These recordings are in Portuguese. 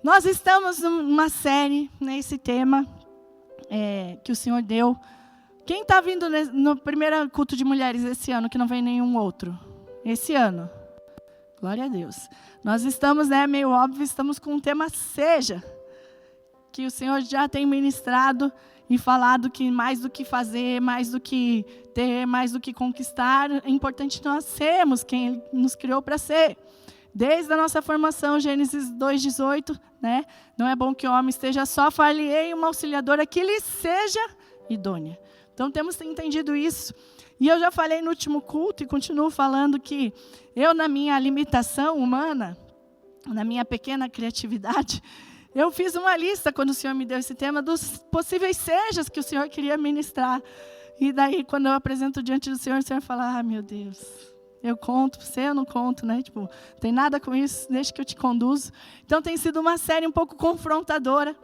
Nós estamos numa série, nesse tema que o Senhor deu. Quem está vindo no primeiro culto de mulheres esse ano, que não vem nenhum outro? Esse ano. Glória a Deus. Nós estamos, meio óbvio, estamos com o tema Seja, que o Senhor já tem ministrado e falado que mais do que fazer, mais do que ter, mais do que conquistar, é importante nós sermos quem Ele nos criou para ser. Desde a nossa formação, Gênesis 2,18, não é bom que o homem esteja só, far-lhe-ei uma auxiliadora que lhe seja idônea. Então, temos entendido isso. E eu já falei no último culto e continuo falando que eu, na minha limitação humana, na minha pequena criatividade, eu fiz uma lista, quando o Senhor me deu esse tema, dos possíveis sejas que o Senhor queria ministrar. E daí, quando eu apresento diante do Senhor, o Senhor fala, meu Deus, eu conto, você eu não conto, não tem nada com isso, deixa que eu te conduzo. Então, tem sido uma série um pouco confrontadora,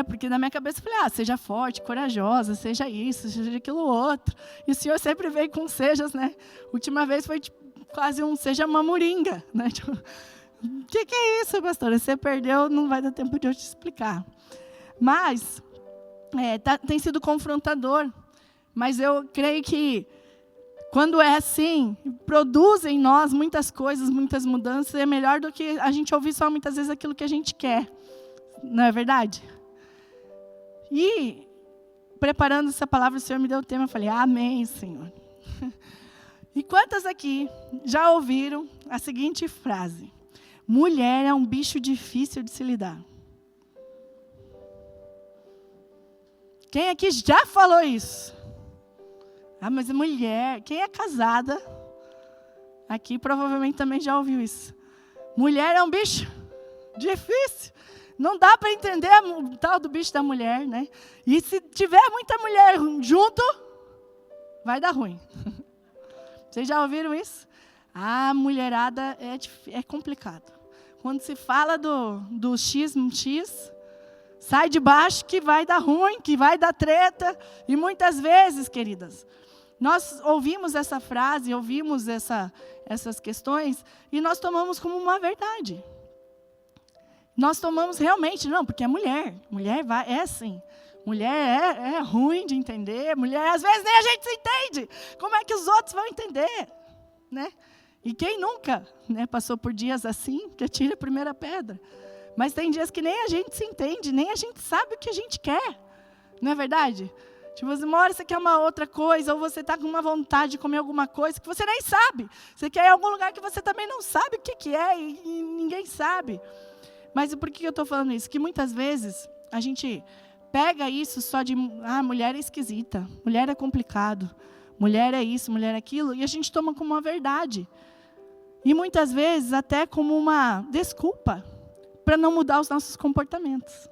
porque na minha cabeça eu falei, seja forte, corajosa, seja isso, seja aquilo outro. E o Senhor sempre veio com sejas, Última vez foi quase seja uma moringa, O que é isso, pastora? Você perdeu, não vai dar tempo de eu te explicar. Mas, tem sido confrontador, mas eu creio que quando é assim, produz em nós muitas coisas, muitas mudanças, é melhor do que a gente ouvir só muitas vezes aquilo que a gente quer. Não é verdade? E, preparando essa palavra, o Senhor me deu o tema, eu falei, amém, Senhor. E quantas aqui já ouviram a seguinte frase? Mulher é um bicho difícil de se lidar. Quem aqui já falou isso? Mas é mulher. Quem é casada aqui provavelmente também já ouviu isso. Mulher é um bicho difícil. Não dá para entender o tal do bicho da mulher, E se tiver muita mulher junto, vai dar ruim. Vocês já ouviram isso? A mulherada é complicado. Quando se fala do X, sai de baixo que vai dar ruim, que vai dar treta. E muitas vezes, queridas, nós ouvimos essa frase, ouvimos essas questões, e nós tomamos como uma verdade. Nós tomamos realmente, não, porque é mulher. Mulher é assim. Mulher é ruim de entender. Mulher, às vezes, nem a gente se entende. Como é que os outros vão entender? E quem nunca passou por dias assim, que atira a primeira pedra. Mas tem dias que nem a gente se entende, nem a gente sabe o que a gente quer. Não é verdade? Uma hora você quer uma outra coisa, ou você está com uma vontade de comer alguma coisa que você nem sabe. Você quer ir em algum lugar que você também não sabe o que é e ninguém sabe. Mas por que eu estou falando isso? Que muitas vezes a gente pega isso só de, mulher é esquisita, mulher é complicado, mulher é isso, mulher é aquilo, e a gente toma como uma verdade. E muitas vezes até como uma desculpa para não mudar os nossos comportamentos.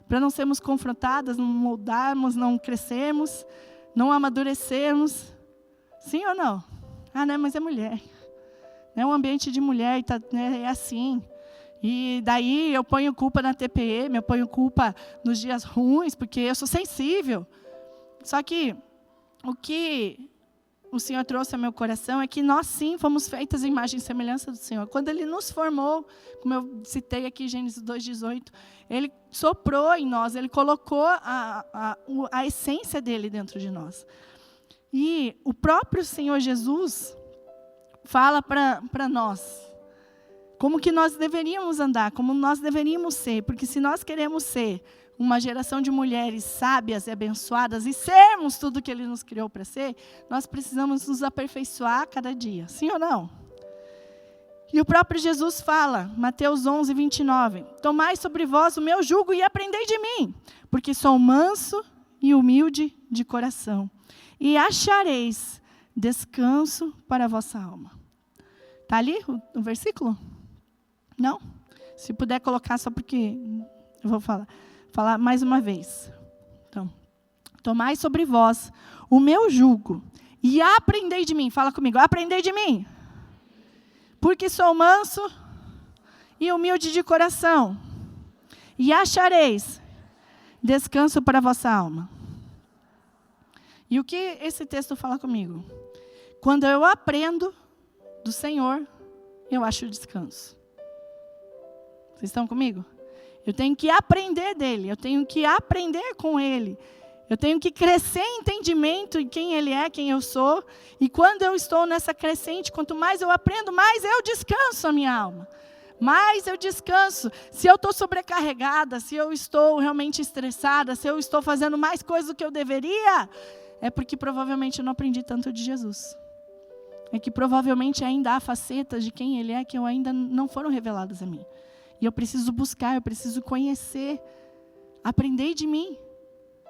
Para não sermos confrontadas, não mudarmos, não crescermos, não amadurecermos. Sim ou não? Mas é mulher. O ambiente de mulher é assim. E daí eu ponho culpa na TPM, eu ponho culpa nos dias ruins, porque eu sou sensível. Só que o que o Senhor trouxe ao meu coração é que nós sim fomos feitas em imagem e semelhança do Senhor. Quando Ele nos formou, como eu citei aqui Gênesis 2,18, Ele soprou em nós, Ele colocou a essência dEle dentro de nós. E o próprio Senhor Jesus fala para nós como que nós deveríamos andar, como nós deveríamos ser, porque se nós queremos ser uma geração de mulheres sábias e abençoadas e sermos tudo que Ele nos criou para ser, nós precisamos nos aperfeiçoar a cada dia. Sim ou não? E o próprio Jesus fala, Mateus 11:29, tomai sobre vós o meu jugo e aprendei de mim, porque sou manso e humilde de coração, e achareis descanso para a vossa alma. Está ali o versículo? Não? Se puder colocar só porque eu vou falar mais uma vez. Então, tomai sobre vós o meu jugo e aprendei de mim. Fala comigo, aprendei de mim. Porque sou manso e humilde de coração. E achareis descanso para a vossa alma. E o que esse texto fala comigo? Quando eu aprendo do Senhor, eu acho descanso. Vocês estão comigo? Eu tenho que aprender dele. Eu tenho que aprender com ele. Eu tenho que crescer em entendimento em quem ele é, quem eu sou. E quando eu estou nessa crescente, quanto mais eu aprendo, mais eu descanso a minha alma. Mais eu descanso. Se eu estou sobrecarregada, se eu estou realmente estressada, se eu estou fazendo mais coisas do que eu deveria, é porque provavelmente eu não aprendi tanto de Jesus. É que provavelmente ainda há facetas de quem ele é que eu ainda não foram reveladas a mim. E eu preciso buscar, eu preciso conhecer, aprender de mim.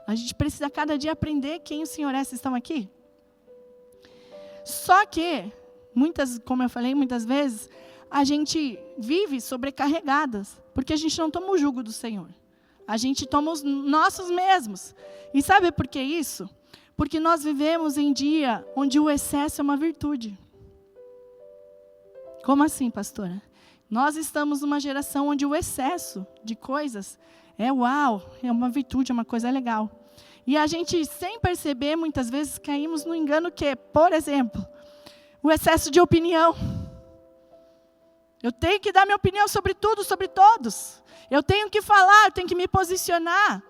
A gente precisa cada dia aprender quem o Senhor é. Vocês estão aqui? Só que, como eu falei, muitas vezes, a gente vive sobrecarregadas, porque a gente não toma o jugo do Senhor. A gente toma os nossos mesmos. E sabe por que isso? Porque nós vivemos em dia onde o excesso é uma virtude. Como assim, pastora? Nós estamos numa geração onde o excesso de coisas é uma virtude, é uma coisa legal. E a gente, sem perceber, muitas vezes caímos no engano que, por exemplo, o excesso de opinião. Eu tenho que dar minha opinião sobre tudo, sobre todos. Eu tenho que falar, eu tenho que me posicionar.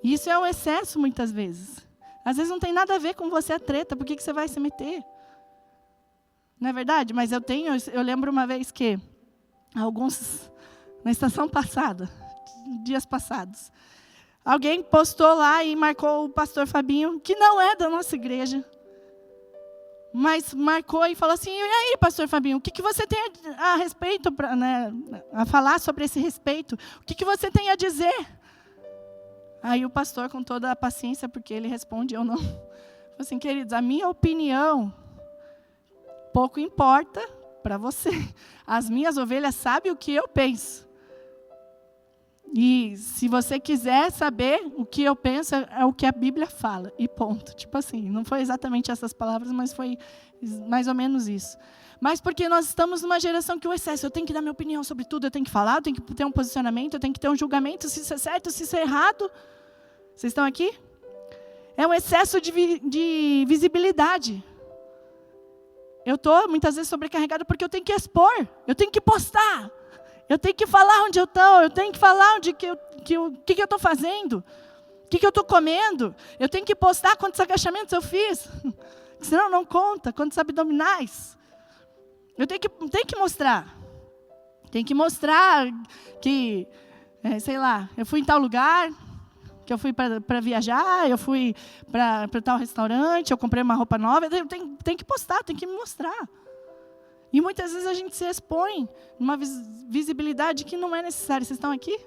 Isso é um excesso muitas vezes. Às vezes não tem nada a ver com você a treta, por que você vai se meter? Não é verdade? Mas eu lembro uma vez que, na estação passada, dias passados, alguém postou lá e marcou o pastor Fabinho, que não é da nossa igreja, mas marcou e falou assim: e aí, pastor Fabinho, o que você tem a respeito, a falar sobre esse respeito? O que você tem a dizer? Aí o pastor, com toda a paciência, porque ele responde, eu não. Falou assim: queridos, a minha opinião pouco importa para você. As minhas ovelhas sabem o que eu penso. E se você quiser saber o que eu penso, é o que a Bíblia fala. E ponto. Tipo assim, não foi exatamente essas palavras, mas foi mais ou menos isso. Mas porque nós estamos numa geração que o excesso, eu tenho que dar minha opinião sobre tudo, eu tenho que falar, eu tenho que ter um posicionamento, eu tenho que ter um julgamento, se isso é certo, se isso é errado. Vocês estão aqui? É um excesso de visibilidade. Eu estou, muitas vezes, sobrecarregada porque eu tenho que expor, eu tenho que postar, eu tenho que falar onde eu estou, eu tenho que falar o que eu estou fazendo, o que eu estou comendo, eu tenho que postar quantos agachamentos eu fiz, senão não conta, quantos abdominais. Eu tenho que mostrar. Tem que mostrar que, sei lá, eu fui em tal lugar, que eu fui para viajar, eu fui para tal restaurante, eu comprei uma roupa nova. Eu tenho que postar, tenho que me mostrar. E muitas vezes a gente se expõe numa visibilidade que não é necessária. Vocês estão aqui?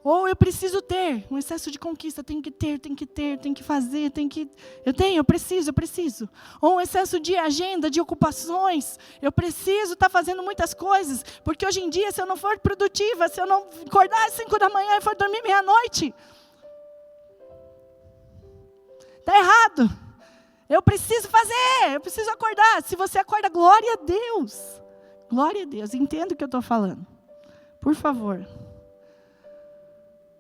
Ou eu preciso ter um excesso de conquista, tenho que fazer, eu preciso. Ou um excesso de agenda, de ocupações, eu preciso estar fazendo muitas coisas, porque hoje em dia, se eu não for produtiva, se eu não acordar às 5 da manhã e for dormir meia-noite, está errado. Eu preciso fazer, eu preciso acordar. Se você acorda, glória a Deus. Glória a Deus, entenda o que eu estou falando. Por favor.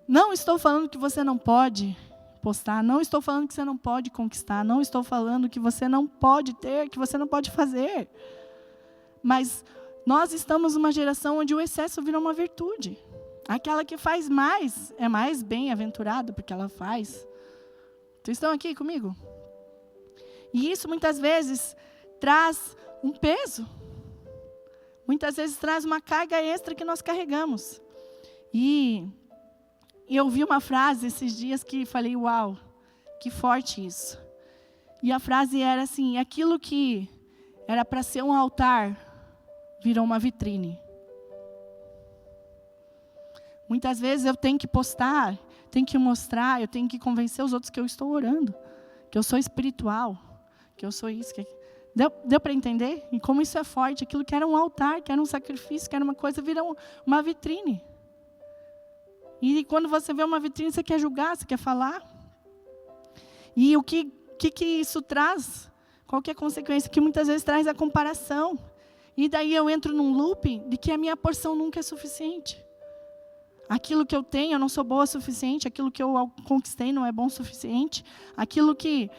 Não estou falando que você não pode postar, não estou falando que você não pode conquistar, não estou falando que você não pode ter, que você não pode fazer. Mas nós estamos numa geração onde o excesso virou uma virtude. Aquela que faz mais, é mais bem-aventurada porque ela faz. Vocês estão aqui comigo? E isso muitas vezes traz um peso. Muitas vezes traz uma carga extra que nós carregamos. E eu ouvi uma frase esses dias que falei, uau, que forte isso. E a frase era assim: aquilo que era para ser um altar, virou uma vitrine. Muitas vezes eu tenho que postar, tenho que mostrar, eu tenho que convencer os outros que eu estou orando, que eu sou espiritual, que eu sou isso. Deu para entender? E como isso é forte, aquilo que era um altar, que era um sacrifício, que era uma coisa, vira uma vitrine. E quando você vê uma vitrine, você quer julgar, você quer falar. E o que isso traz? Qual que é a consequência? Que muitas vezes traz a comparação. E daí eu entro num looping de que a minha porção nunca é suficiente. Aquilo que eu tenho, eu não sou boa o suficiente. Aquilo que eu conquistei não é bom o suficiente. Aquilo que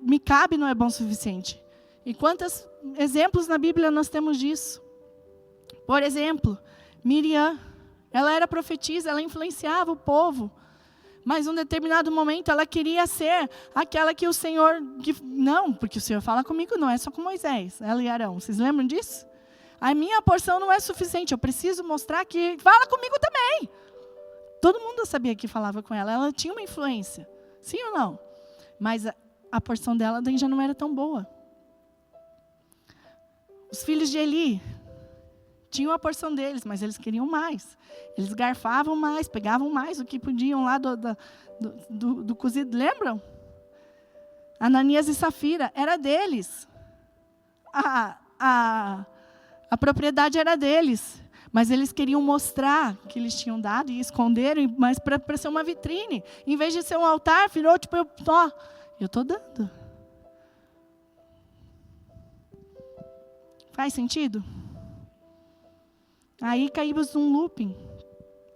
me cabe não é bom o suficiente. E quantos exemplos na Bíblia nós temos disso? Por exemplo, Miriam, ela era profetisa, ela influenciava o povo. Mas em um determinado momento ela queria ser aquela que o Senhor... Não, porque o Senhor fala comigo, não é só com Moisés, ela e Arão. Vocês lembram disso? A minha porção não é suficiente, eu preciso mostrar que fala comigo também. Todo mundo sabia que falava com ela, ela tinha uma influência. Sim ou não? Mas a porção dela daí já não era tão boa. Os filhos de Eli tinham a porção deles, mas eles queriam mais. Eles garfavam mais, pegavam mais do que podiam lá do cozido. Lembram? Ananias e Safira, era deles. A propriedade era deles. Mas eles queriam mostrar que eles tinham dado e esconderam, mas para ser uma vitrine. Em vez de ser um altar, virou tipo, eu estou dando. Faz sentido? Aí caímos num looping,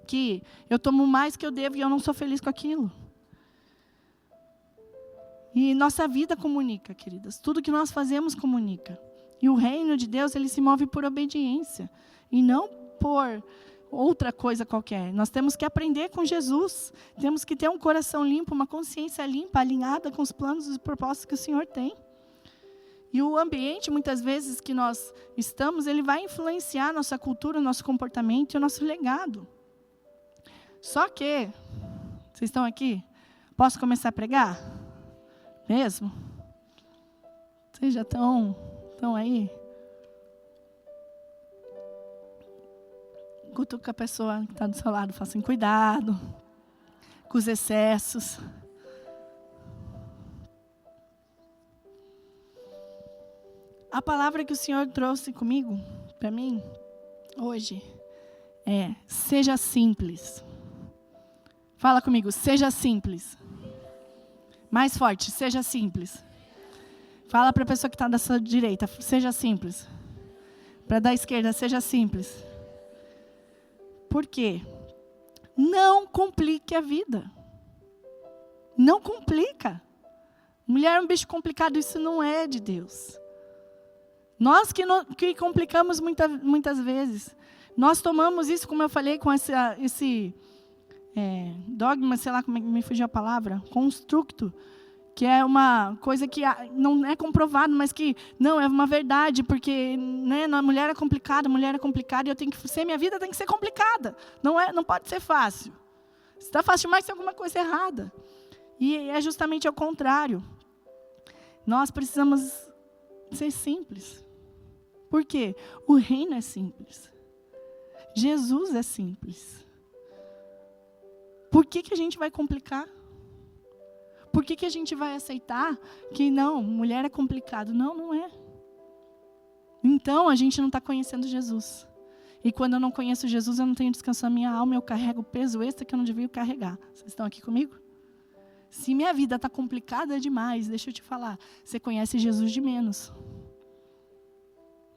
que eu tomo mais que eu devo e eu não sou feliz com aquilo. E nossa vida comunica, queridas. Tudo que nós fazemos comunica. E o reino de Deus, ele se move por obediência. E não por outra coisa qualquer. Nós temos que aprender com Jesus. Temos que ter um coração limpo, uma consciência limpa, alinhada com os planos e os propósitos que o Senhor tem. E o ambiente, muitas vezes, que nós estamos, ele vai influenciar nossa cultura, nosso comportamento e o nosso legado. Só que, vocês estão aqui? Posso começar a pregar? Mesmo? Vocês já estão aí? Cutuca a pessoa que está do seu lado, fala assim, cuidado com os excessos. A palavra que o Senhor trouxe comigo, para mim, hoje, é, seja simples. Fala comigo, seja simples. Mais forte, seja simples. Fala para a pessoa que está da sua direita, seja simples. Para a da esquerda, seja simples. Por quê? Não complique a vida. Não complica. Mulher é um bicho complicado, isso não é de Deus. Nós que complicamos muitas vezes. Nós tomamos isso, como eu falei, com esse dogma, sei lá como é que me fugiu a palavra, construto, que é uma coisa que não é comprovado, mas que não é uma verdade, porque né, a mulher é complicada e eu tenho que ser, minha vida tem que ser complicada. Não pode ser fácil. Se está fácil demais, tem alguma coisa errada. E é justamente ao contrário. Nós precisamos ser simples. Por quê? O reino é simples. Jesus é simples. Por que a gente vai complicar? Por que a gente vai aceitar que não, mulher é complicado? Não, não é. Então, a gente não está conhecendo Jesus. E quando eu não conheço Jesus, eu não tenho descanso na minha alma, eu carrego peso extra que eu não devia carregar. Vocês estão aqui comigo? Se minha vida está complicada demais, deixa eu te falar, você conhece Jesus de menos.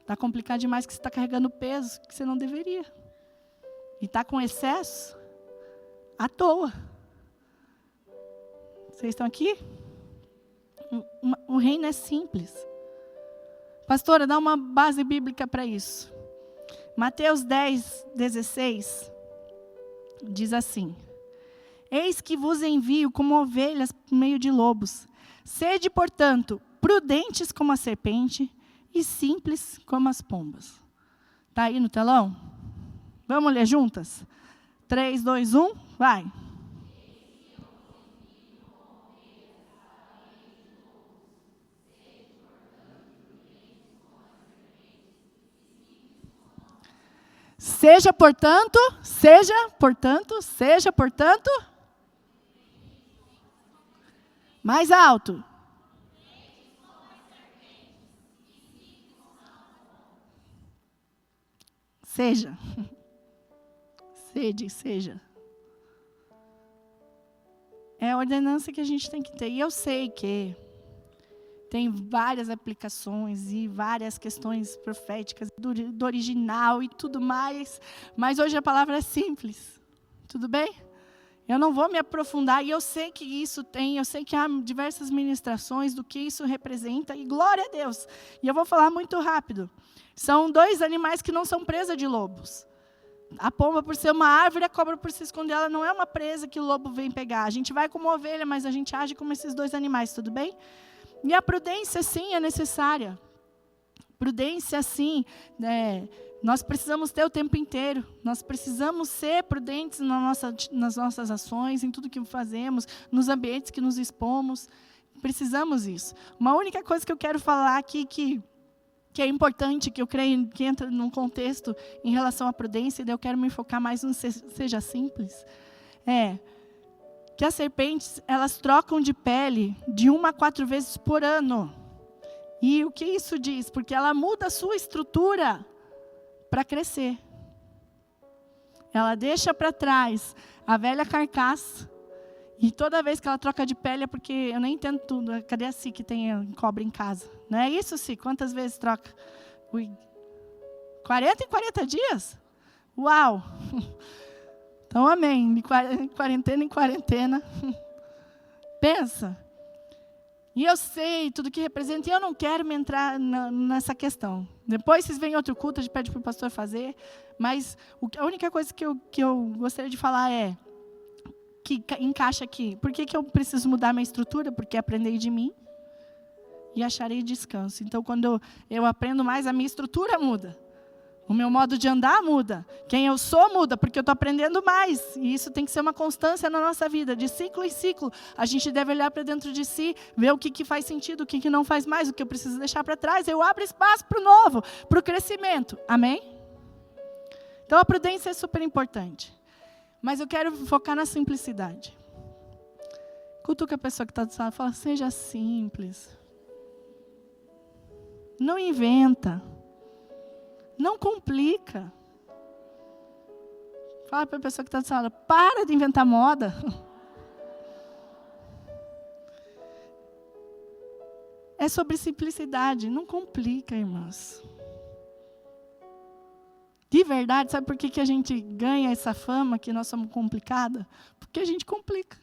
Está complicado demais que você está carregando peso que você não deveria. E está com excesso à toa. Vocês estão aqui? O reino é simples. Pastora, dá uma base bíblica para isso. Mateus 10:16 diz assim: eis que vos envio como ovelhas por meio de lobos. Sede, portanto, prudentes como a serpente e simples como as pombas. Está aí no telão? Vamos ler juntas? 3, 2, 1, vai. Seja, portanto, mais alto. Seja. Seja. É a ordenança que a gente tem que ter. E eu sei que tem várias aplicações e várias questões proféticas do original e tudo mais. Mas hoje a palavra é simples. Tudo bem? Eu não vou me aprofundar. E eu sei que eu sei que há diversas ministrações do que isso representa. E glória a Deus. E eu vou falar muito rápido. São 2 animais que não são presa de lobos. A pomba, por ser uma árvore, a cobra, por se esconder, ela não é uma presa que o lobo vem pegar. A gente vai como ovelha, mas a gente age como esses dois animais, tudo bem? E a prudência, sim, é necessária. Prudência, sim, nós precisamos ter o tempo inteiro. Nós precisamos ser prudentes nas nossas ações, em tudo que fazemos, nos ambientes que nos expomos. Precisamos disso. Uma única coisa que eu quero falar aqui que é importante, que eu creio que entra num contexto em relação à prudência, e daí eu quero me focar mais no seja simples, que as serpentes, elas trocam de pele de 1 a 4 vezes por ano. E o que isso diz? Porque ela muda a sua estrutura para crescer. Ela deixa para trás a velha carcaça. E toda vez que ela troca de pele é porque eu nem entendo tudo. Cadê a Si que tem cobra em casa? Não é isso, Si? Quantas vezes troca? 40 em 40 dias? Uau! Então, amém. Quarentena em quarentena. Pensa. E eu sei tudo que representa, e eu não quero me entrar nessa questão. Depois vocês vêm em outro culto, a gente pede para o pastor fazer. Mas a única coisa que eu gostaria de falar é que encaixa aqui. Por que eu preciso mudar minha estrutura? Porque aprendei de mim e acharei descanso. Então, quando eu aprendo mais, a minha estrutura muda. O meu modo de andar muda. Quem eu sou muda, porque eu estou aprendendo mais. E isso tem que ser uma constância na nossa vida. De ciclo em ciclo, a gente deve olhar para dentro de si, ver o que faz sentido, o que não faz mais, o que eu preciso deixar para trás. Eu abro espaço para o novo, para o crescimento. Amém? Então, a prudência é super importante. Mas eu quero focar na simplicidade. Cutuca a pessoa que está do lado e fala, seja simples. Não inventa. Não complica. Fala para a pessoa que está do lado, para de inventar moda. É sobre simplicidade, não complica, irmãos. De verdade, sabe por que a gente ganha essa fama que nós somos complicados? Porque a gente complica.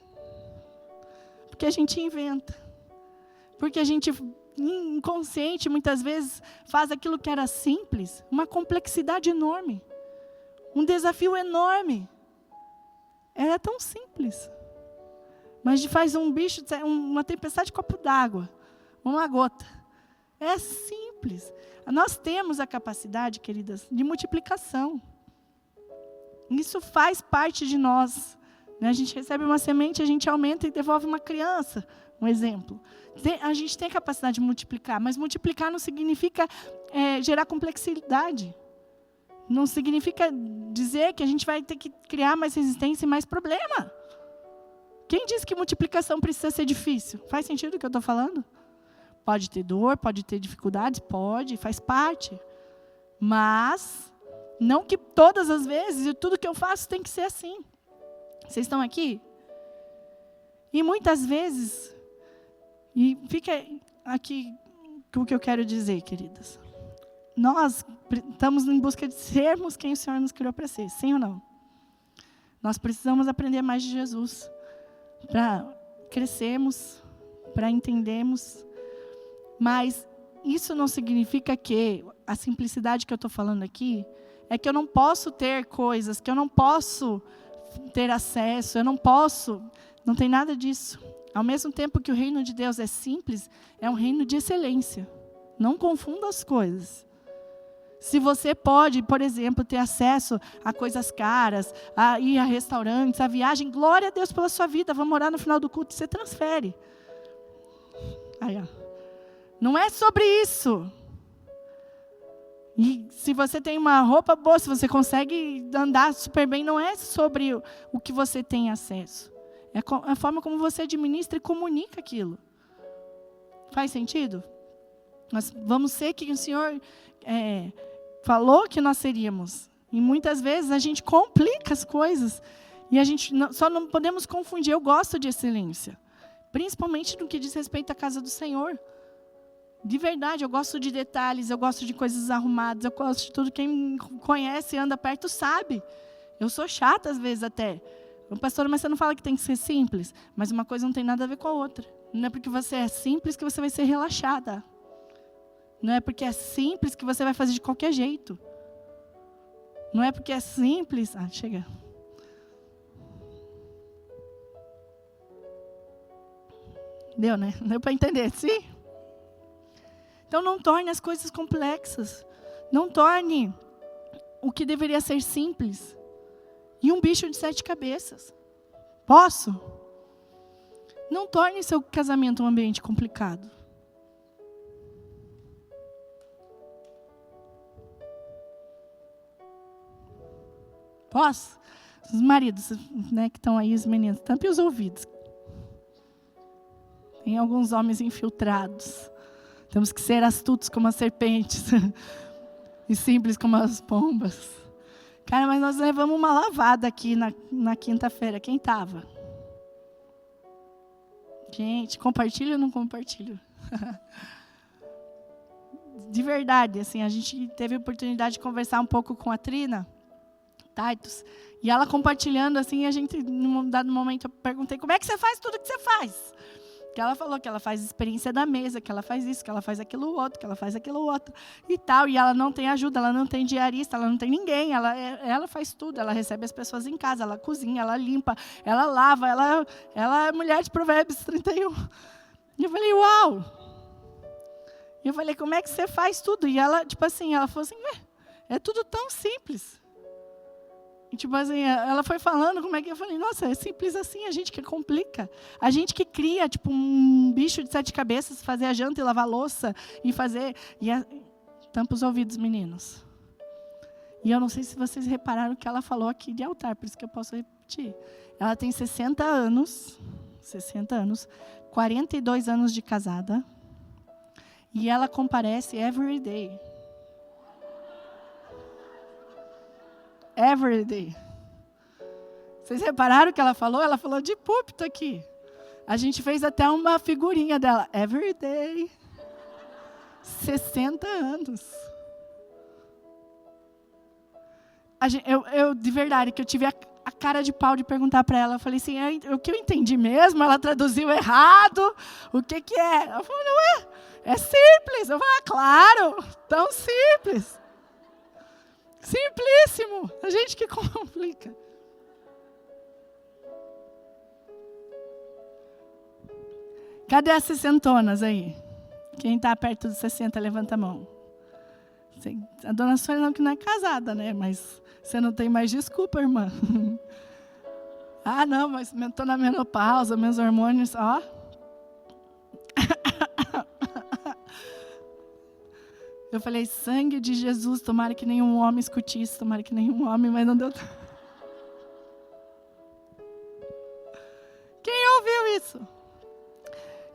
Porque a gente inventa. Porque a gente, inconsciente, muitas vezes, faz aquilo que era simples, uma complexidade enorme. Um desafio enorme. É tão simples. Mas faz um bicho, uma tempestade de copo d'água. Uma gota. É simples. Nós temos a capacidade, queridas, de multiplicação. Isso faz parte de nós. A gente recebe uma semente, a gente aumenta e devolve uma criança. Um exemplo. A gente tem a capacidade de multiplicar, mas multiplicar não significa gerar complexidade. Não significa dizer que a gente vai ter que criar mais resistência e mais problema. Quem diz que multiplicação precisa ser difícil? Faz sentido o que eu estou falando? Pode ter dor, pode ter dificuldades, pode, faz parte. Mas, não que todas as vezes, e tudo que eu faço tem que ser assim. Vocês estão aqui? E muitas vezes, e fica aqui o que eu quero dizer, queridas. Nós estamos em busca de sermos quem o Senhor nos criou para ser, sim ou não? Nós precisamos aprender mais de Jesus, para crescermos, para entendermos. Mas isso não significa que a simplicidade que eu estou falando aqui é que eu não posso ter coisas, que eu não posso ter acesso, eu não posso, não tem nada disso. Ao mesmo tempo que o reino de Deus é simples, é um reino de excelência. Não confunda as coisas. Se você pode, por exemplo, ter acesso a coisas caras, a ir a restaurantes, a viagem, glória a Deus pela sua vida, vamos orar no final do culto, você transfere. Aí, ó. Não é sobre isso. E se você tem uma roupa boa, se você consegue andar super bem, não é sobre o que você tem acesso. É a forma como você administra e comunica aquilo. Faz sentido? Nós vamos ser quem o Senhor falou que nós seríamos. E muitas vezes a gente complica as coisas. E a gente só não podemos confundir. Eu gosto de excelência. Principalmente no que diz respeito à casa do Senhor. De verdade, eu gosto de detalhes, eu gosto de coisas arrumadas, eu gosto de tudo. Quem me conhece e anda perto sabe. Eu sou chata às vezes até. Pastor, mas você não fala que tem que ser simples? Mas uma coisa não tem nada a ver com a outra. Não é porque você é simples que você vai ser relaxada. Não é porque é simples que você vai fazer de qualquer jeito. Não é porque é simples. Chega. Deu, né? Deu para entender, sim? Então não torne as coisas complexas. Não torne o que deveria ser simples e um bicho de 7 cabeças. Posso? Não torne seu casamento um ambiente complicado. Posso? Os maridos, né, que estão aí, os meninos, tampem os ouvidos. Tem alguns homens infiltrados. Temos que ser astutos como as serpentes e simples como as pombas. Cara, mas nós levamos uma lavada aqui na quinta-feira. Quem estava? Gente, compartilha ou não compartilha? De verdade, assim, a gente teve a oportunidade de conversar um pouco com a Trina Titus, e ela compartilhando, assim, a gente, num dado momento, eu perguntei, como é que você faz tudo que você faz? Que ela falou que ela faz experiência da mesa, que ela faz isso, que ela faz aquilo outro, que ela faz aquilo outro, e tal, e ela não tem ajuda, ela não tem diarista, ela não tem ninguém, ela faz tudo, ela recebe as pessoas em casa, ela cozinha, ela limpa, ela lava, ela é mulher de Provérbios 31. E eu falei, uau! E eu falei, como é que você faz tudo? E ela, tipo assim, ela falou assim, é tudo tão simples. E, tipo assim, ela foi falando como é que eu falei, nossa, é simples assim, a gente que complica. A gente que cria, tipo, um bicho de 7 cabeças, fazer a janta e lavar a louça, e fazer... Tampa os ouvidos, meninos. E eu não sei se vocês repararam o que ela falou aqui de altar, por isso que eu posso repetir. Ela tem 60 anos, 42 anos de casada, e ela comparece every day. Every day. Vocês repararam o que ela falou? Ela falou de púlpito aqui. A gente fez até uma figurinha dela. Every day. 60 anos. Eu de verdade, que eu tive a cara de pau de perguntar para ela. Eu falei assim, o que eu entendi mesmo? Ela traduziu errado. O que é? Ela falou, não é simples. Eu falei, claro, tão simples. Simplíssimo. A gente que complica. Cadê as 60 aí? Quem está perto dos 60, levanta a mão. A dona Sônia não, que não é casada, né? Mas você não tem mais desculpa, irmã. Não, mas estou na menopausa, meus hormônios, ó. Eu falei, sangue de Jesus, tomara que nenhum homem escute isso, tomara que nenhum homem, mas não deu. Quem ouviu isso?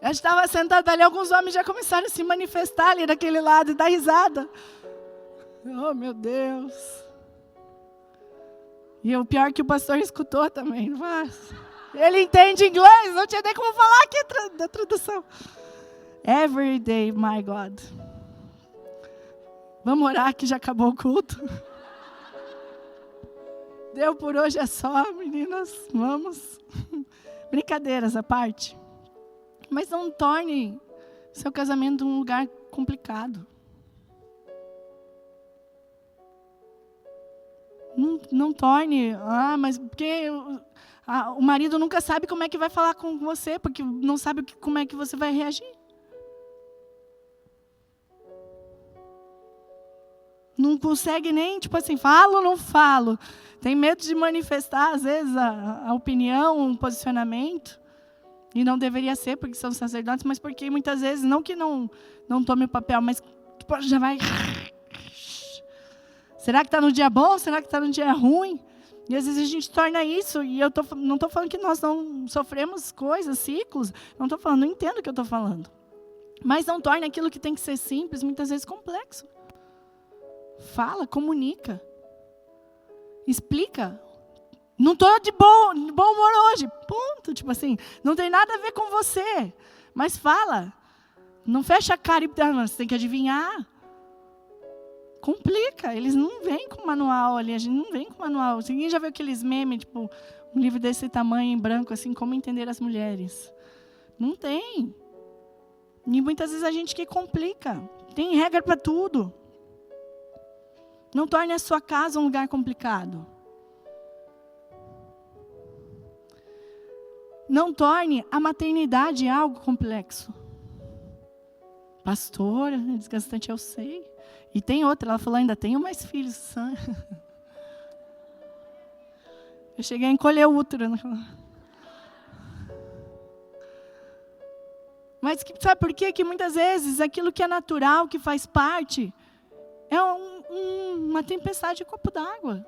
Eu estava sentada ali, alguns homens já começaram a se manifestar ali daquele lado e dar risada. Oh, meu Deus. E o pior que o pastor escutou também. Ele entende inglês, não tinha nem como falar aqui da tradução. Every day, my God. Vamos orar que já acabou o culto. Deu por hoje é só, meninas. Vamos. Brincadeiras à parte. Mas não torne seu casamento um lugar complicado. Não torne, mas porque o marido nunca sabe como é que vai falar com você, porque não sabe como é que você vai reagir. Não consegue nem, tipo assim, falo ou não falo. Tem medo de manifestar, às vezes, a opinião, um posicionamento. E não deveria ser, porque são sacerdotes, mas porque muitas vezes, não que não tome o papel, mas tipo, já vai... Será que está no dia bom? Será que está no dia ruim? E às vezes a gente torna isso, e eu não estou falando que nós não sofremos coisas, ciclos, não estou falando, não entendo o que eu estou falando. Mas não torna aquilo que tem que ser simples, muitas vezes complexo. Fala, comunica. Explica. Não estou de bom humor hoje. Ponto. Tipo assim, não tem nada a ver com você. Mas fala. Não fecha a cara e você tem que adivinhar. Complica. Eles não vêm com manual ali. A gente não vem com manual. Ninguém já viu aqueles memes, tipo, um livro desse tamanho em branco, assim, como entender as mulheres. Não tem. E muitas vezes a gente que complica. Tem regra para tudo. Não torne a sua casa um lugar complicado. Não torne a maternidade algo complexo. Pastora, é desgastante, eu sei. E tem outra, ela falou, ainda tenho mais filhos. Eu cheguei a encolher o útero. Mas sabe por quê? Que muitas vezes aquilo que é natural, que faz parte, é uma tempestade de copo d'água.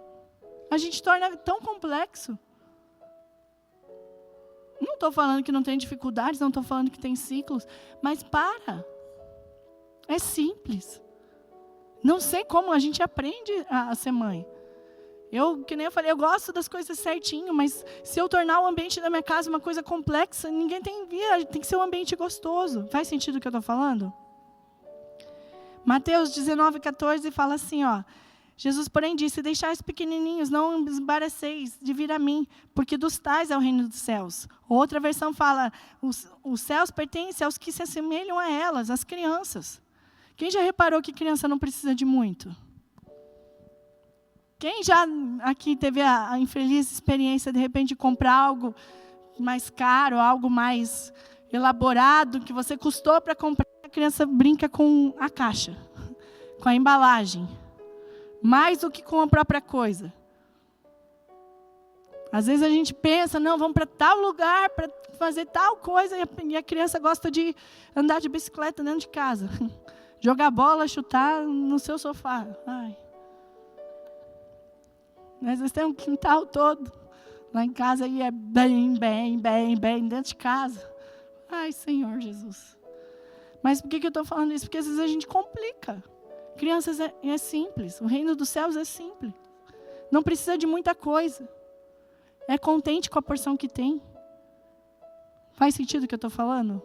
A gente torna tão complexo. Não estou falando que não tem dificuldades, não estou falando que tem ciclos, mas para. É simples. Não sei como a gente aprende a ser mãe. Que nem eu falei, eu gosto das coisas certinho, mas se eu tornar o ambiente da minha casa uma coisa complexa, ninguém tem que ser um ambiente gostoso. Faz sentido o que eu estou falando? Mateus 19:14 fala assim, ó. Jesus, porém, disse, deixai os pequenininhos, não embaraceis de vir a mim, porque dos tais é o reino dos céus. Outra versão fala, os céus pertencem aos que se assemelham a elas, as crianças. Quem já reparou que criança não precisa de muito? Quem já aqui teve a infeliz experiência, de repente, de comprar algo mais caro, algo mais elaborado, que você custou para comprar, a criança brinca com a caixa, com a embalagem, mais do que com a própria coisa. Às vezes a gente pensa, não, vamos para tal lugar para fazer tal coisa, e a criança gosta de andar de bicicleta dentro de casa. Jogar bola, chutar no seu sofá. Ai. Às vezes tem um quintal todo. Lá em casa e é bem dentro de casa. Ai, Senhor Jesus. Mas por que eu estou falando isso? Porque às vezes a gente complica. Crianças é simples. O reino dos céus é simples. Não precisa de muita coisa. É contente com a porção que tem. Faz sentido o que eu estou falando?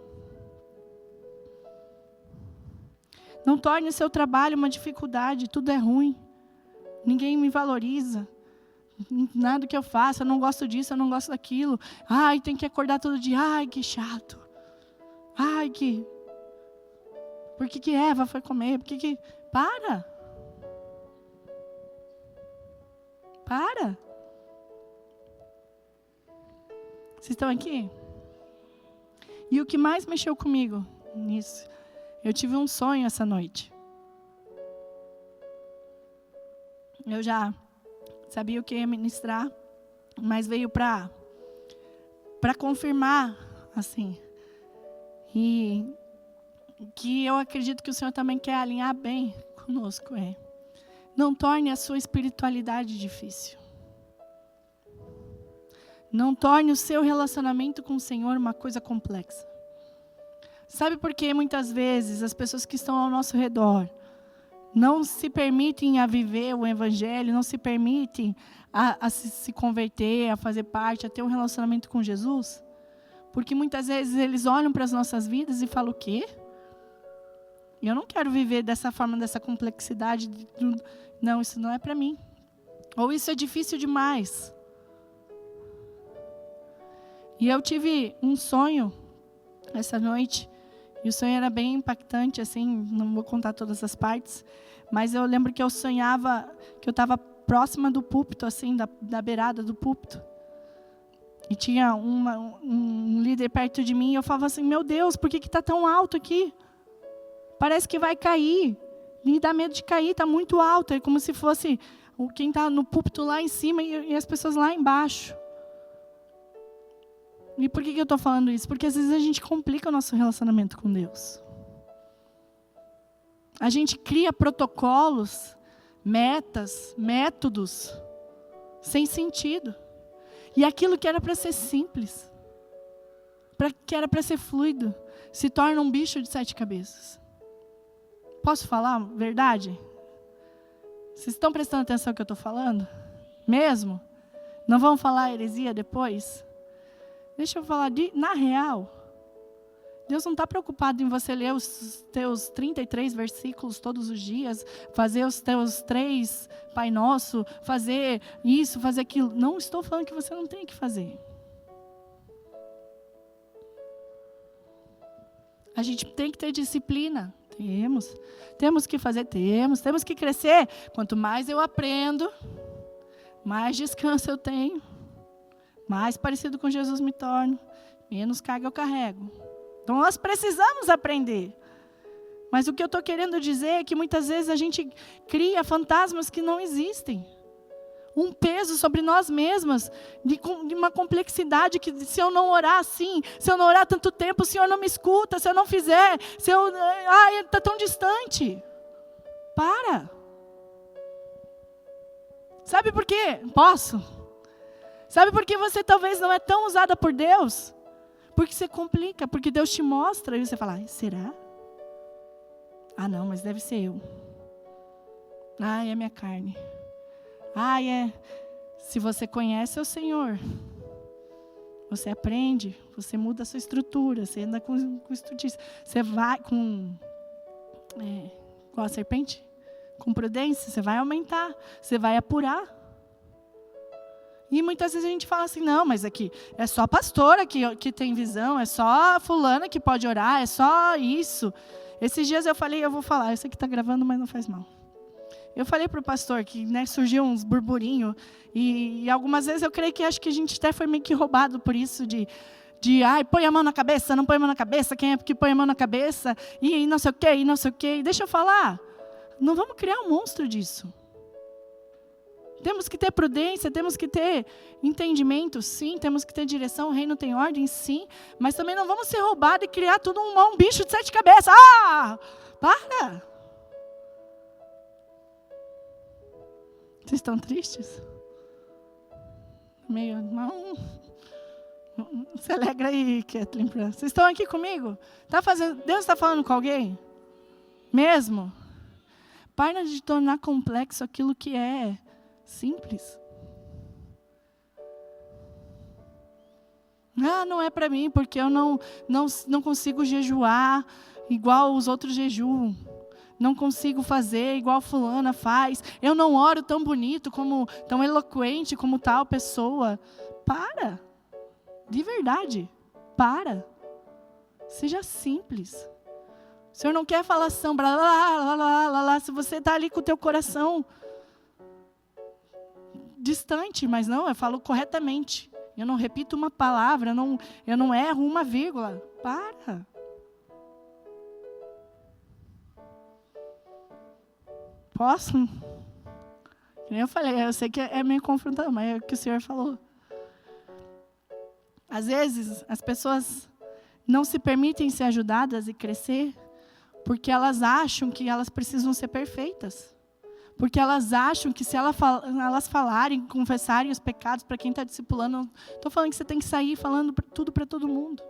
Não torne o seu trabalho uma dificuldade, tudo é ruim. Ninguém me valoriza. Nada que eu faço, eu não gosto disso, eu não gosto daquilo. Ai, tem que acordar todo dia. Ai, que chato. Ai, que... Por que Eva foi comer? Por que... Para. Para. Vocês estão aqui? E o que mais mexeu comigo nisso? Eu tive um sonho essa noite. Eu já sabia o que ia ministrar, mas veio para confirmar, assim. E que eu acredito que o Senhor também quer alinhar bem conosco. Não torne a sua espiritualidade difícil. Não torne o seu relacionamento com o Senhor uma coisa complexa. Sabe por que muitas vezes as pessoas que estão ao nosso redor não se permitem a viver o Evangelho, não se permitem a se converter, a fazer parte, a ter um relacionamento com Jesus? Porque muitas vezes eles olham para as nossas vidas e falam, o quê? Eu não quero viver dessa forma, dessa complexidade. Não, isso não é para mim. Ou isso é difícil demais. E eu tive um sonho essa noite. E o sonho era bem impactante, assim, não vou contar todas as partes, mas eu lembro que eu sonhava que eu estava próxima do púlpito, assim, da beirada do púlpito. E tinha um líder perto de mim, e eu falava assim, meu Deus, por que está tão alto aqui? Parece que vai cair. Me dá medo de cair, está muito alto. É como se fosse quem está no púlpito lá em cima e as pessoas lá embaixo. E por que eu estou falando isso? Porque às vezes a gente complica o nosso relacionamento com Deus. A gente cria protocolos, metas, métodos, sem sentido. E aquilo que era para ser simples, que era para ser fluido, se torna um bicho de 7 cabeças. Posso falar a verdade? Vocês estão prestando atenção no que eu estou falando? Mesmo? Não vão falar heresia depois? Deixa eu falar, na real, Deus não está preocupado em você ler os teus 33 versículos todos os dias, fazer os teus 3 Pai Nosso, fazer isso, fazer aquilo. Não estou falando que você não tem que fazer. A gente tem que ter disciplina Temos que fazer, temos que crescer. Quanto mais eu aprendo, mais descanso eu tenho, mais parecido com Jesus me torno, menos carga eu carrego. Então nós precisamos aprender. Mas o que eu estou querendo dizer é que muitas vezes a gente cria fantasmas que não existem. Um peso sobre nós mesmas, de uma complexidade que se eu não orar assim, se eu não orar tanto tempo, o Senhor não me escuta, se eu não fizer, está tão distante. Para. Sabe por quê? Posso? Sabe por que você talvez não é tão usada por Deus? Porque você complica, porque Deus te mostra e você fala, será? Ah, não, mas deve ser eu. É minha carne. Se você conhece o Senhor, você aprende, você muda a sua estrutura, você anda com estudios, você vai com a serpente, com prudência, você vai aumentar, você vai apurar. E muitas vezes a gente fala assim, não, mas aqui é só a pastora que tem visão, é só a fulana que pode orar, é só isso. Esses dias eu falei, eu vou falar, eu sei que está gravando, mas não faz mal. Eu falei para o pastor que surgiu uns burburinhos, e algumas vezes eu creio que acho que a gente até foi meio que roubado por isso, de põe a mão na cabeça, não põe a mão na cabeça, quem é que põe a mão na cabeça, e não sei o quê, e não sei o quê. E deixa eu falar, não vamos criar um monstro disso. Temos que ter prudência, temos que ter entendimento, sim, temos que ter direção, o reino tem ordem, sim, mas também não vamos ser roubados e criar tudo um bicho de 7 cabeças. Para! Vocês estão tristes? Meio, não se alegra aí, Kathleen. Vocês estão aqui comigo? Deus está falando com alguém? Mesmo? Para de tornar complexo aquilo que é simples. Não é para mim, porque eu não consigo jejuar igual os outros jejuam. Não consigo fazer igual fulana faz. Eu não oro tão bonito, tão eloquente como tal pessoa. Para. De verdade. Para. Seja simples. O Senhor não quer falação, blá, blá, blá, blá, blá, se você está ali com o teu coração distante, mas não, eu falo corretamente. Eu não repito uma palavra, eu não erro uma vírgula. Para. Posso? Como eu falei, eu sei que é meio confrontador, mas é o que o Senhor falou. Às vezes, as pessoas não se permitem ser ajudadas e crescer porque elas acham que elas precisam ser perfeitas. Porque elas acham que se elas falarem, confessarem os pecados para quem está discipulando, estou falando que você tem que sair falando tudo para todo mundo.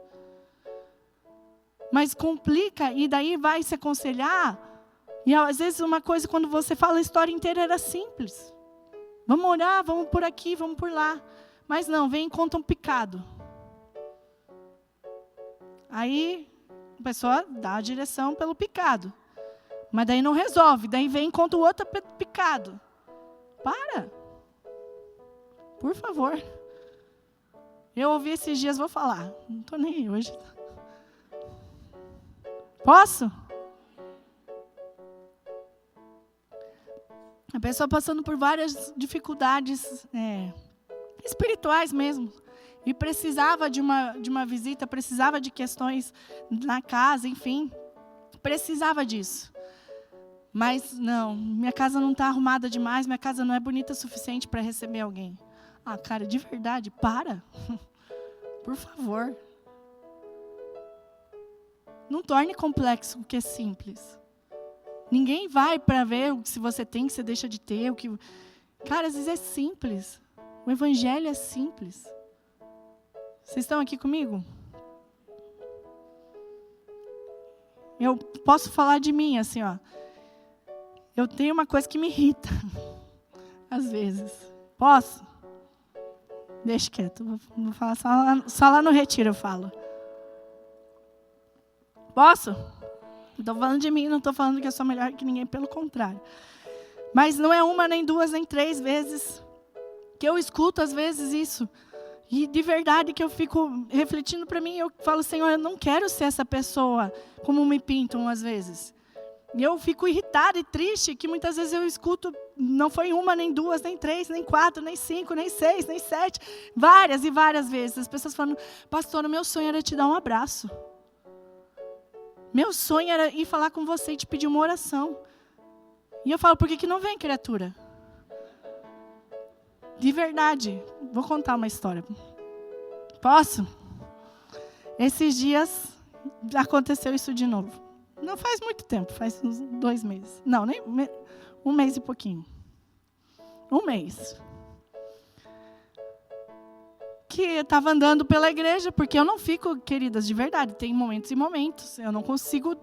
Mas complica e daí vai se aconselhar. E às vezes uma coisa, quando você fala a história inteira, era simples. Vamos orar, vamos por aqui, vamos por lá. Mas não, vem e conta um pecado. Aí a pessoa dá a direção pelo pecado. Mas daí não resolve. Daí vem e conta o outro pecado. Para. Por favor. Eu ouvi esses dias, vou falar. Não estou nem aí hoje. Posso? A pessoa passando por várias dificuldades espirituais mesmo. E precisava de uma visita, precisava de questões na casa, enfim. Precisava disso. Mas não, minha casa não está arrumada demais, minha casa não é bonita o suficiente para receber alguém. Cara, de verdade, para. Por favor. Não torne complexo o que é simples. Ninguém vai para ver se você tem, que você deixa de ter. Cara, às vezes é simples. O evangelho é simples. Vocês estão aqui comigo? Eu posso falar de mim, assim, ó. Eu tenho uma coisa que me irrita. Às vezes. Posso? Deixa quieto. Vou falar só lá no retiro eu falo. Posso? Estou falando de mim, não estou falando que eu sou melhor que ninguém, pelo contrário. Mas não é uma, nem duas, nem 3 vezes que eu escuto, às vezes, isso. E de verdade que eu fico refletindo para mim, eu falo, Senhor, eu não quero ser essa pessoa como me pintam às vezes. E eu fico irritada e triste que muitas vezes eu escuto, não foi uma, nem duas, nem três, nem quatro, nem cinco, nem seis, nem sete, várias e várias vezes. As pessoas falando, pastor, o meu sonho era te dar um abraço. Meu sonho era ir falar com você e te pedir uma oração. E eu falo, por que não vem, criatura? De verdade, vou contar uma história. Posso? Esses dias aconteceu isso de novo. Não faz muito tempo, faz uns 2 meses. Não, nem 1 mês e pouquinho. 1 mês. Que eu estava andando pela igreja, porque eu não fico, queridas, de verdade, tem momentos e momentos. Eu não consigo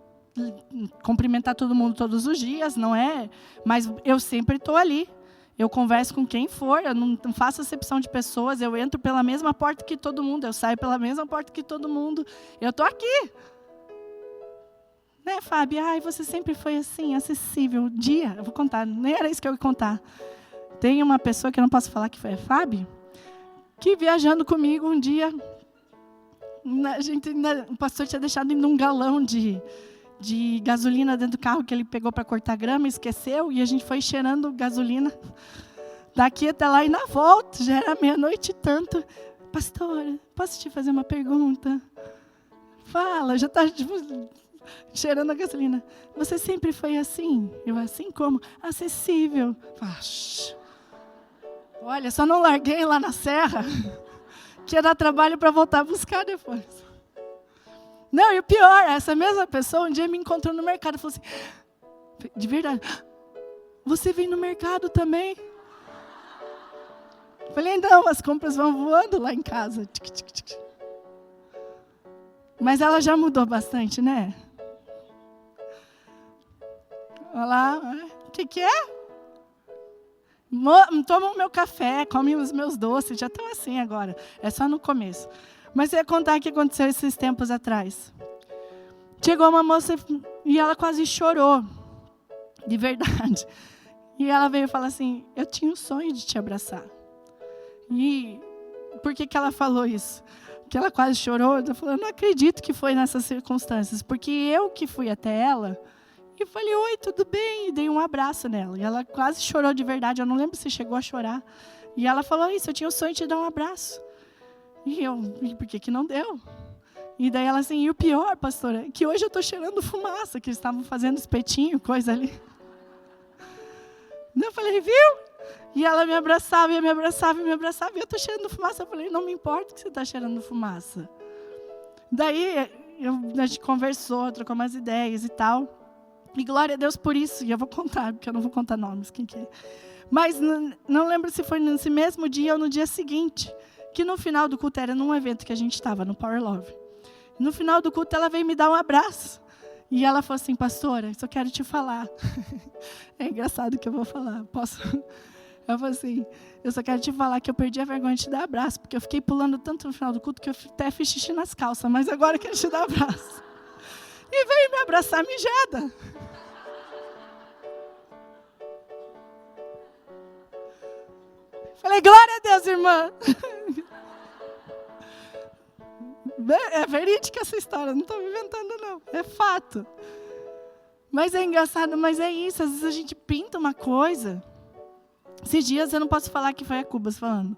cumprimentar todo mundo todos os dias, não é? Mas eu sempre estou ali. Eu converso com quem for, eu não faço acepção de pessoas, eu entro pela mesma porta que todo mundo, eu saio pela mesma porta que todo mundo. Eu estou aqui. Né, Fábio? Ai, você sempre foi assim, acessível. Um dia, eu vou contar, nem era isso que eu ia contar. Tem uma pessoa que eu não posso falar que foi a Fábio, que viajando comigo um dia, o pastor tinha deixado indo um galão de gasolina dentro do carro que ele pegou para cortar grama, esqueceu, e a gente foi cheirando gasolina daqui até lá e na volta, já era meia-noite e tanto. Pastora, posso te fazer uma pergunta? Fala, já está cheirando a gasolina. Você sempre foi assim? Eu, assim como? Acessível. Olha, só não larguei lá na serra, que ia dar trabalho para voltar a buscar depois. Não, e o pior, essa mesma pessoa um dia me encontrou no mercado e falou assim, de verdade, você vem no mercado também? Falei, não, as compras vão voando lá em casa. Mas ela já mudou bastante, né? Olha lá, o que é? Toma o meu café, come os meus doces, já estão assim agora. É só no começo. Mas eu ia contar o que aconteceu esses tempos atrás. Chegou uma moça e ela quase chorou. De verdade. E ela veio falar assim, eu tinha um sonho de te abraçar. E por que ela falou isso? Que ela quase chorou. Eu falei, eu não acredito que foi nessas circunstâncias. Porque eu que fui até ela e falei, oi, tudo bem? E dei um abraço nela. E ela quase chorou de verdade. Eu não lembro se chegou a chorar. E ela falou isso, eu tinha o sonho de te dar um abraço. E eu, por que não deu? E daí ela assim, e o pior, pastora, que hoje eu estou cheirando fumaça, que eles estavam fazendo espetinho, coisa ali. Eu falei, viu? E ela me abraçava, e me abraçava, e me abraçava, e eu estou cheirando fumaça. Eu falei, não me importa que você está cheirando fumaça. Daí a gente conversou, trocou umas ideias e tal. E glória a Deus por isso. E eu vou contar, porque eu não vou contar nomes, quem que é. Mas não lembro se foi nesse mesmo dia ou no dia seguinte, que no final do culto era num evento que a gente estava, no Power Love. No final do culto ela veio me dar um abraço. E ela falou assim, pastora, só quero te falar. É engraçado que eu vou falar. Posso? Ela falou assim, eu só quero te falar que eu perdi a vergonha de te dar abraço, porque eu fiquei pulando tanto no final do culto que eu até fiz xixi nas calças, mas agora eu quero te dar abraço. E veio me abraçar mijada. Falei, glória a Deus, irmã. É verídica essa história, não estou inventando não, é fato. Mas é engraçado, mas é isso, às vezes a gente pinta uma coisa. Esses dias eu não posso falar que foi a Cubas falando.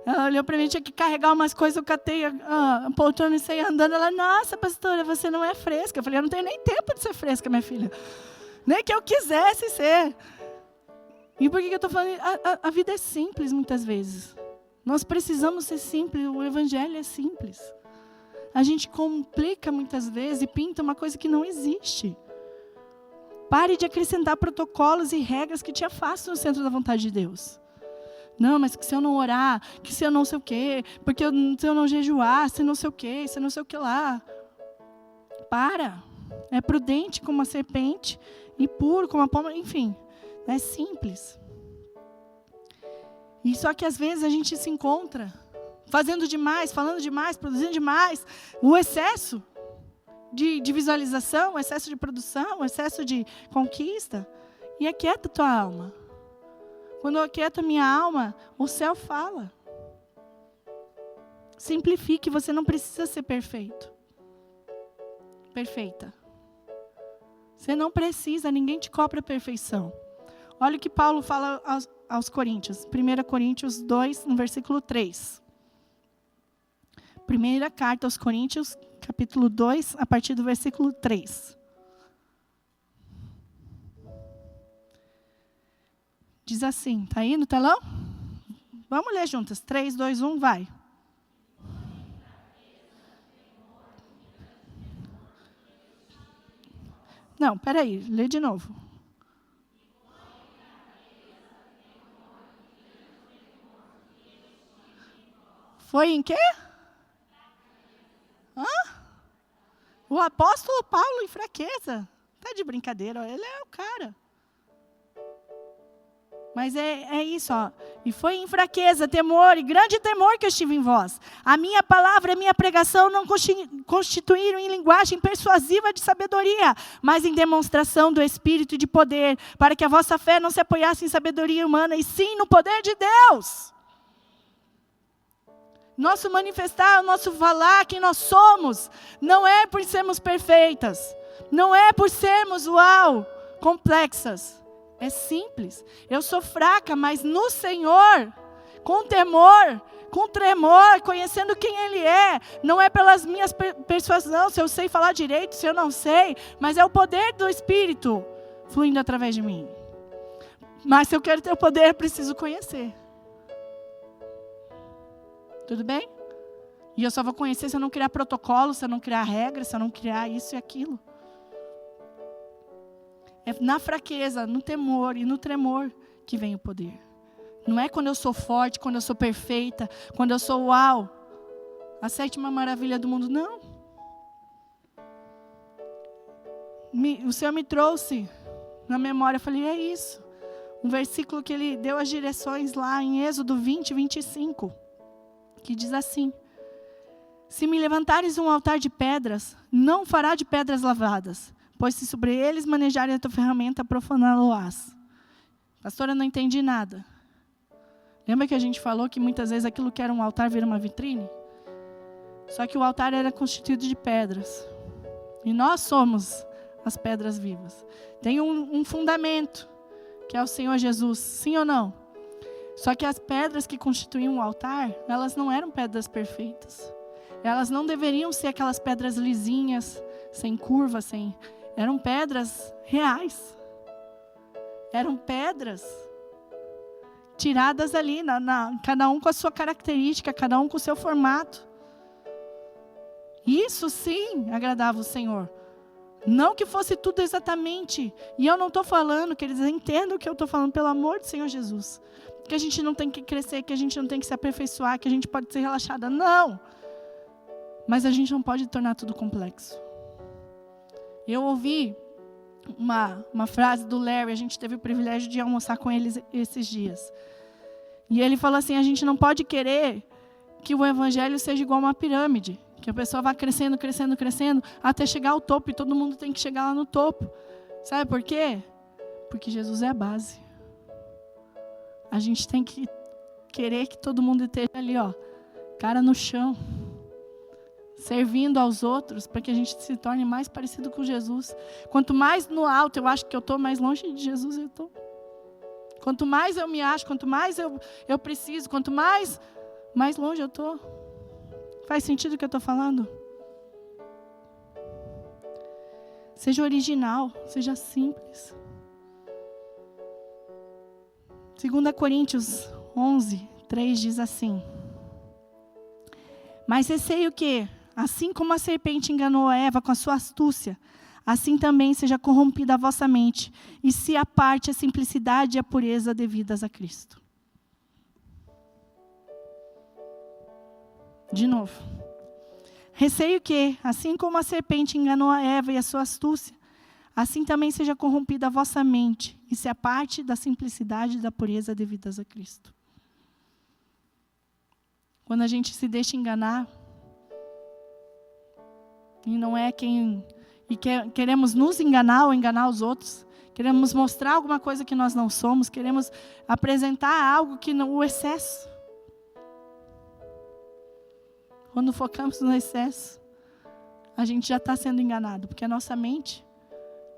Ela olhou para mim, tinha que carregar umas coisas, eu catei a poltrona e saí andando. Ela, nossa, pastora, você não é fresca. Eu falei, eu não tenho nem tempo de ser fresca, minha filha. Nem que eu quisesse ser. E por que eu estou falando? A vida é simples muitas vezes. Nós precisamos ser simples, o evangelho é simples. A gente complica muitas vezes e pinta uma coisa que não existe. Pare de acrescentar protocolos e regras que te afastam do centro da vontade de Deus. Não, mas que se eu não orar, que se eu não sei o quê, porque se eu não jejuar, se não sei o quê, se não sei o que lá. Para. É prudente como uma serpente e puro como uma pomba, enfim. É simples. E só que às vezes a gente se encontra fazendo demais, falando demais, produzindo demais. O excesso de visualização, o excesso de produção, o excesso de conquista. E aquieta a tua alma. Quando eu aquieto a minha alma, o céu fala. Simplifique, você não precisa ser perfeito. Perfeita. Você não precisa, ninguém te cobra a perfeição. Olha o que Paulo fala aos Coríntios. 1 Coríntios 2, no versículo 3. Primeira carta aos Coríntios, capítulo 2, a partir do versículo 3. Diz assim, está aí no telão? Vamos ler juntas. 3, 2, 1, vai. Não, peraí, lê de novo. Foi em quê? Hã? O apóstolo Paulo em fraqueza. Tá de brincadeira, ele é o cara. Mas é isso, ó. E foi em fraqueza, temor e grande temor que eu estive em vós. A minha palavra, a minha pregação não constituíram em linguagem persuasiva de sabedoria, mas em demonstração do Espírito e de poder, para que a vossa fé não se apoiasse em sabedoria humana, e sim no poder de Deus. Nosso manifestar, nosso falar, quem nós somos, não é por sermos perfeitas, não é por sermos, complexas. É simples. Eu sou fraca, mas no Senhor, com temor, com tremor, conhecendo quem Ele é. Não é pelas minhas persuasões, se eu sei falar direito, se eu não sei, mas é o poder do Espírito fluindo através de mim. Mas se eu quero ter o poder, eu preciso conhecer. Tudo bem? E eu só vou conhecer se eu não criar protocolo, se eu não criar regras, se eu não criar isso e aquilo. É na fraqueza, no temor e no tremor que vem o poder. Não é quando eu sou forte, quando eu sou perfeita, quando eu sou a 7ª maravilha do mundo. Não. O Senhor me trouxe na memória, eu falei, é isso. Um versículo que Ele deu as direções lá em Êxodo 20, 25, que diz assim: se me levantares um altar de pedras, não fará de pedras lavadas, pois se sobre eles manejarem a tua ferramenta, profaná-lo-ás. Pastora, eu não entendi nada. Lembra que a gente falou que muitas vezes aquilo que era um altar vira uma vitrine? Só que o altar era constituído de pedras. E nós somos as pedras vivas. Tem um fundamento, que é o Senhor Jesus. Sim ou não? Só que as pedras que constituíam o altar, elas não eram pedras perfeitas. Elas não deveriam ser aquelas pedras lisinhas, sem curva, eram pedras reais. Eram pedras tiradas ali, cada um com a sua característica, cada um com o seu formato. Isso sim agradava o Senhor. Não que fosse tudo exatamente. E eu não estou falando, que eles entendam o que eu estou falando, pelo amor do Senhor Jesus. Que a gente não tem que crescer, que a gente não tem que se aperfeiçoar, que a gente pode ser relaxada. Não! Mas a gente não pode tornar tudo complexo. Eu ouvi uma frase do Larry, a gente teve o privilégio de almoçar com eles esses dias. E ele falou assim, a gente não pode querer que o evangelho seja igual uma pirâmide, que a pessoa vá crescendo, crescendo, crescendo, até chegar ao topo, e todo mundo tem que chegar lá no topo. Sabe por quê? Porque Jesus é a base. A gente tem que querer que todo mundo esteja ali, cara no chão, servindo aos outros, para que a gente se torne mais parecido com Jesus. Quanto mais no alto eu acho que eu estou, mais longe de Jesus eu estou. Quanto mais eu me acho, quanto mais eu preciso, quanto mais longe eu estou. Faz sentido o que eu estou falando? Seja original, seja simples. 2 Coríntios 11, 3 diz assim: mas receio que, assim como a serpente enganou a Eva com a sua astúcia, assim também seja corrompida a vossa mente, e se aparte a simplicidade e a pureza devidas a Cristo. De novo. Receio que, assim como a serpente enganou a Eva e a sua astúcia, assim também seja corrompida a vossa mente, e se aparte da simplicidade e da pureza devidas a Cristo. Quando a gente se deixa enganar, e não é quem... E queremos nos enganar ou enganar os outros, queremos mostrar alguma coisa que nós não somos, queremos apresentar algo que não, o excesso. Quando focamos no excesso, a gente já está sendo enganado, porque a nossa mente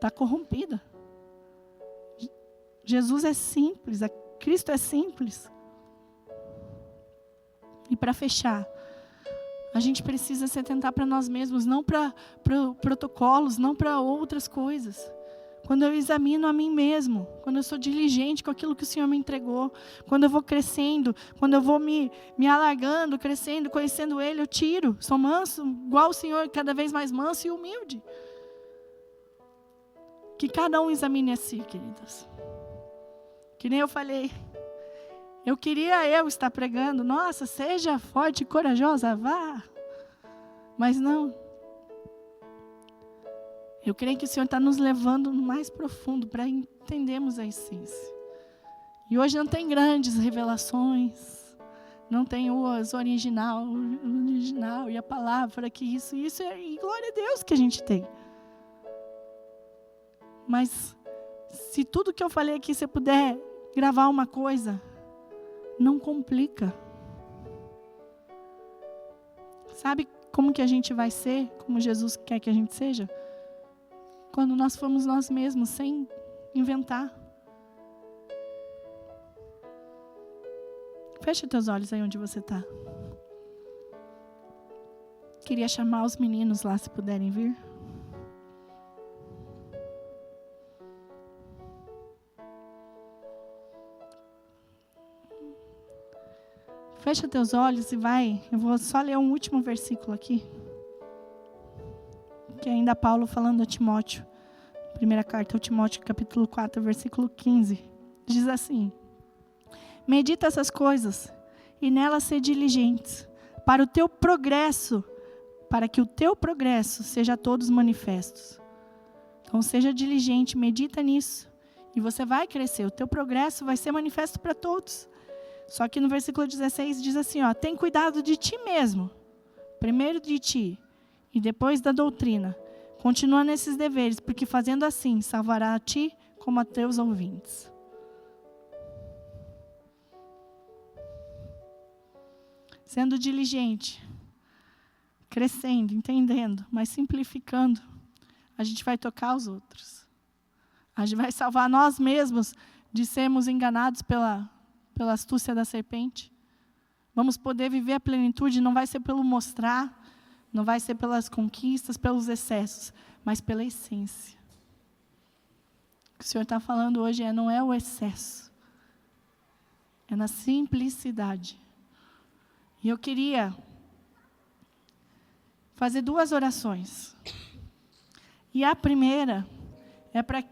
está corrompida. Jesus é simples, Cristo é simples. E para fechar, a gente precisa se atentar para nós mesmos, não para protocolos, não para outras coisas. Quando eu examino a mim mesmo, quando eu sou diligente com aquilo que o Senhor me entregou, quando eu vou crescendo, quando eu vou me alargando, crescendo, conhecendo Ele, eu tiro. Sou manso, igual o Senhor, cada vez mais manso e humilde. Que cada um examine a si, queridas. Que nem eu falei. Eu queria estar pregando, nossa, seja forte e corajosa, vá. Mas não. Eu creio que o Senhor está nos levando no mais profundo para entendermos a essência. E hoje não tem grandes revelações, não tem o original e a palavra que isso é, e glória a Deus que a gente tem. Mas se tudo que eu falei aqui você puder gravar uma coisa, não complica. Sabe como que a gente vai ser, como Jesus quer que a gente seja? Quando nós formos nós mesmos, sem inventar. Fecha teus olhos aí onde você está. Queria chamar os meninos lá, se puderem vir. Fecha teus olhos e vai. Eu vou só ler um último versículo aqui. Que é ainda Paulo falando a Timóteo. Primeira carta ao Timóteo, capítulo 4, versículo 15. Diz assim: medita essas coisas e nelas ser diligentes, para o teu progresso, para que o teu progresso seja a todos manifestos. Então seja diligente, medita nisso e você vai crescer. O teu progresso vai ser manifesto para todos. Só que no versículo 16 diz assim, ó, tem cuidado de ti mesmo, primeiro de ti e depois da doutrina. Continua nesses deveres, porque fazendo assim, salvará a ti como a teus ouvintes. Sendo diligente, crescendo, entendendo, mas simplificando, a gente vai tocar os outros. A gente vai salvar nós mesmos de sermos enganados pela astúcia da serpente. Vamos poder viver a plenitude, não vai ser pelo mostrar, não vai ser pelas conquistas, pelos excessos, mas pela essência. O que o Senhor está falando hoje não é o excesso, é na simplicidade. E eu queria fazer 2 orações. E a primeira é para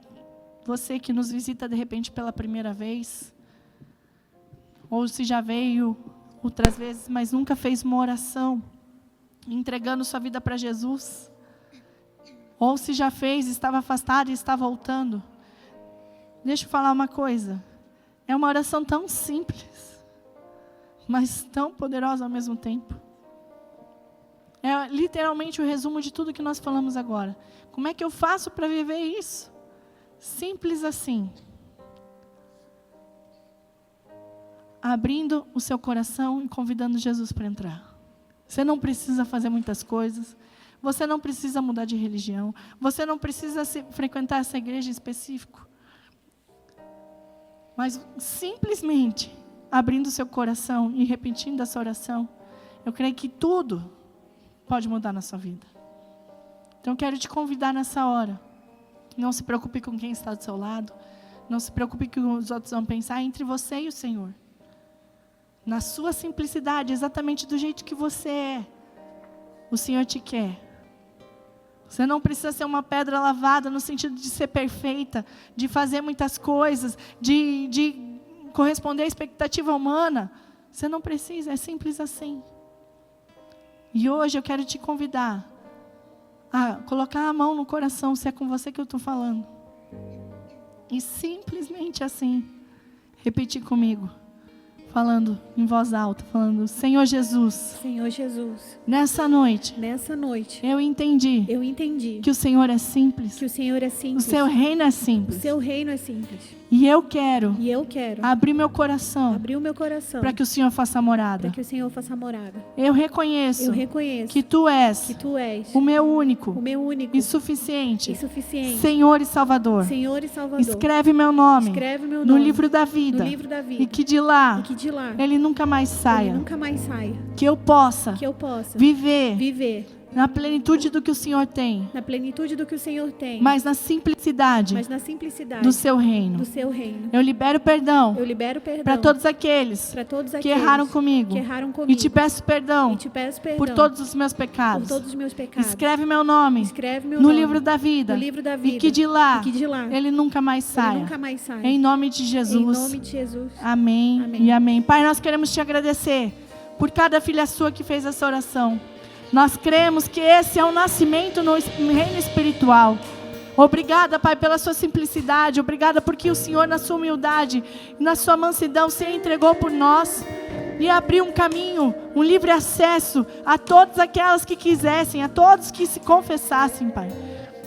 você que nos visita de repente pela primeira vez, ou se já veio outras vezes, mas nunca fez uma oração, entregando sua vida para Jesus. Ou se já fez, estava afastado e está voltando. Deixa eu falar uma coisa. É uma oração tão simples, mas tão poderosa ao mesmo tempo. É literalmente o resumo de tudo que nós falamos agora. Como é que eu faço para viver isso? Simples assim. Abrindo o seu coração e convidando Jesus para entrar. Você não precisa fazer muitas coisas. Você não precisa mudar de religião. Você não precisa frequentar essa igreja em específico. Mas simplesmente abrindo o seu coração e repetindo essa oração, eu creio que tudo pode mudar na sua vida. Então eu quero te convidar nessa hora. Não se preocupe com quem está do seu lado. Não se preocupe com o que os outros vão pensar. Entre você e o Senhor. Na sua simplicidade, exatamente do jeito que você é, o Senhor te quer. Você não precisa ser uma pedra lavada no sentido de ser perfeita, de fazer muitas coisas, de corresponder à expectativa humana. Você não precisa, é simples assim. E hoje eu quero te convidar a colocar a mão no coração, se é com você que eu estou falando. E simplesmente assim, repetir comigo. falando em voz alta, falando: Senhor Jesus, Senhor Jesus, nessa noite eu entendi que o Senhor é simples, que o Senhor é o simples, seu reino é o simples, seu reino é simples. e eu quero Abrir o meu coração para que o Senhor faça morada. para que o Senhor faça morada. Eu reconheço que tu és o meu único e suficiente Senhor e Salvador. Escreve meu nome no livro da vida, e que de lá ele nunca mais saia. Que eu possa viver na plenitude do que o Senhor tem, mas na simplicidade do seu reino. Eu libero perdão para todos aqueles que erraram comigo, e te peço perdão por todos os meus pecados. Escreve meu nome no livro da vida, e que de lá ele nunca mais saia. Em nome de Jesus. Amém e amém. Pai, nós queremos te agradecer por cada filha sua que fez essa oração. Nós cremos que esse é o nascimento no reino espiritual. Obrigada, Pai, pela sua simplicidade. Obrigada porque o Senhor, na sua humildade e na sua mansidão, se entregou por nós e abriu um caminho, um livre acesso a todas aquelas que quisessem, a todos que se confessassem, Pai.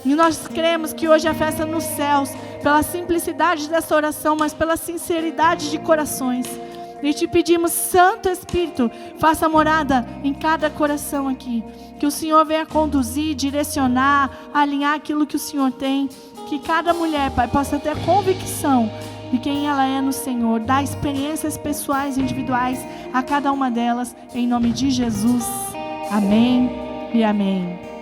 E nós cremos que hoje é festa nos céus, pela simplicidade dessa oração, mas pela sinceridade de corações. E te pedimos, Santo Espírito, faça morada em cada coração aqui. Que o Senhor venha conduzir, direcionar, alinhar aquilo que o Senhor tem. Que cada mulher, Pai, possa ter a convicção de quem ela é no Senhor. Dá experiências pessoais, individuais a cada uma delas. Em nome de Jesus. Amém e amém.